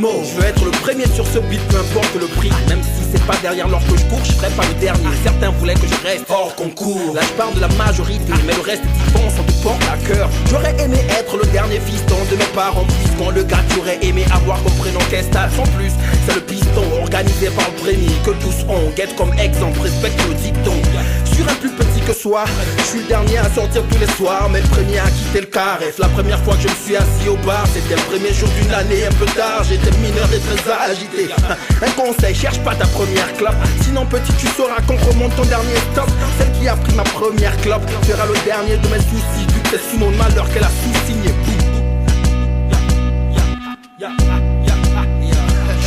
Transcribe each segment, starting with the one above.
mots. Je veux être le premier sur ce beat, peu importe le prix. Même si c'est pas derrière l'or que je cours, je serai pas le dernier. Certains voulaient que je reste hors concours. Là je parle de la majorité, mais le reste d'y pense, on te porte à cœur. J'aurais aimé être le dernier fiston de mes parents, puisqu'on le gars j'aurais aimé avoir comme prénom Kestal. Sans plus, c'est le piston organisé par le premier que tous on guette comme exemple, respecte le dicton. Sur un plus petit que soi, je suis le dernier à sortir tous les soirs, mais le premier à quitter le carré. La première fois que je me suis assis au bar, c'était le premier jour d'une année un peu tard. J'étais mineur et très agité. Un conseil, cherche pas ta première clope, sinon petit tu sauras qu'on remonte ton dernier stop. Celle qui a pris ma première clope sera le dernier de mes soucis, vu que c'est sous mon malheur qu'elle a sous-signé.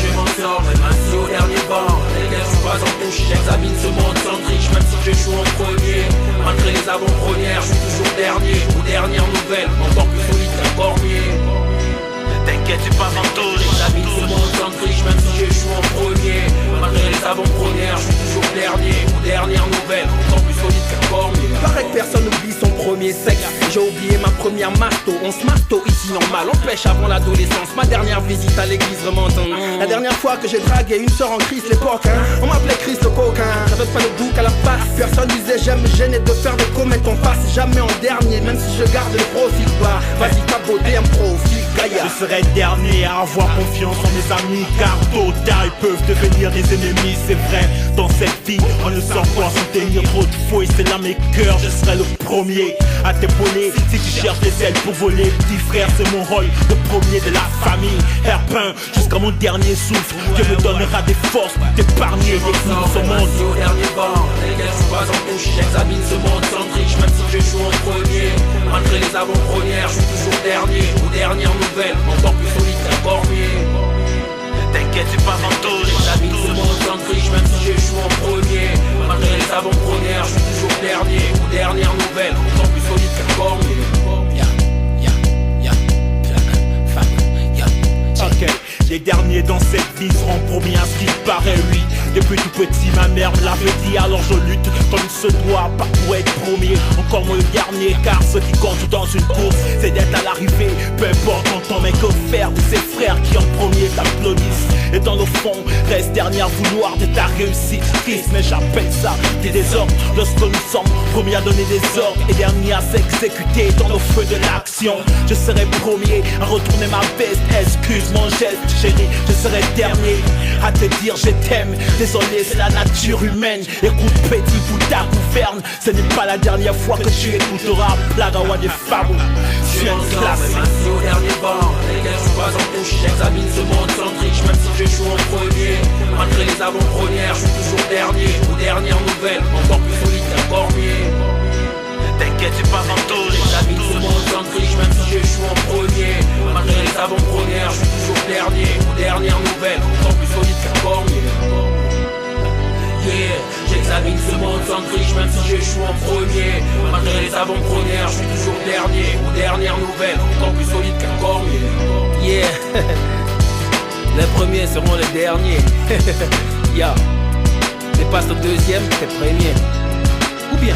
Je m'en sors même assis au dernier banc. Les gars, je suis pas en touche, j'examine ce monde sans triche. Même si je joue en premier, malgré les avant-premières, je suis toujours dernier. Aux dernières nouvelles, encore plus solide qu'un cormier. T'inquiète, c'est pas en touche, j'examine ce monde sans triche. Même si je joue en premier, malgré les avant-premières, je suis toujours dernier. Aux dernières nouvelles, encore plus solide qu'un cormier. Paraît que personne n'oublie son premier sexe. J'ai oublié ma première masto. On se masto ici normal, on pêche avant l'adolescence. Ma dernière visite à l'église remonte. La dernière fois que j'ai dragué une sœur en crise, l'époque on m'appelait Chris le coquin. J'avais pas le bouc à la face. Personne disait j'aime me gêner de faire des comètes. On passe jamais en dernier, même si je garde le profil bas. Vas-y ta beauté un profil gaillard. Je serai le dernier à avoir confiance en mes amis, car tôt ou tard ils peuvent devenir des ennemis. C'est vrai, dans cette vie on ne sort pas sans tenir trop de faux. Et c'est là mes cœurs, je serai le premier à t'épauler si tu cherches des ailes pour voler. Petit frère, c'est mon rôle, le premier de la famille. Herpin, jusqu'à mon dernier souffle, Dieu me donnera des forces pour t'épargner des coups de ce monde. Au dernier banc, les gars, je suis pas en touche, j'examine ce monde sans triche. Même si je joue en premier, malgré les avant-premières, je suis toujours dernier. Aux dernières nouvelles, encore plus solide qu'un cormier. T'inquiète, c'est pas en touche, j'examine ce monde sans triche. Même si je joue en premier, malgré les avant-premières, je suis toujours dernier. Aux dernières nouvelles, encore plus solide qu'un cormier. Ok, les derniers dans cette vie seront promis à ce qu'il paraît, oui. Depuis tout petit, ma mère me l'avait dit, alors je lutte comme il se doit, pas pour être premier, encore moins le dernier, car ce qui compte dans une course, c'est d'être à l'arrivée. Peu importe ton temps, mais que faire de ces frères qui en premier t'applaudissent. Et dans le fond, reste dernier à vouloir de ta réussite. Triste, mais j'appelle ça des désordres. Lorsque nous sommes premiers à donner des ordres et derniers à s'exécuter dans le feu de l'action, je serai premier à retourner ma veste. Excuse mon geste, chérie, je serai dernier à te dire je t'aime. Désolé, c'est la nature humaine. Écoute petit pour ta gouverne, ce n'est pas la dernière fois que tu écouteras Blagawa des Fabou. Je suis un classique. Au dernier banc, les gars, je suis pas en touche, j'examine ce monde sans triche. Même si je joue en premier, malgré les avant-premières, je suis toujours dernier. Aux dernières nouvelles, encore plus solide qu'un cormier. T'inquiète, c'est pas en touche, j'examine ce monde sans triche. Même si je joue en premier, malgré les avant-premières, je suis toujours dernier. Aux dernières nouvelles, encore plus solide qu'un cormier. Yeah, j'examine ce monde sans triche, même si je joue en premier. Malgré les avant-premières, je suis toujours dernier. Aux dernières nouvelles, encore plus solide qu'un cormier. Yeah. Les premiers seront les derniers. Yeah. T'es pas au deuxième, t'es premier. Ou bien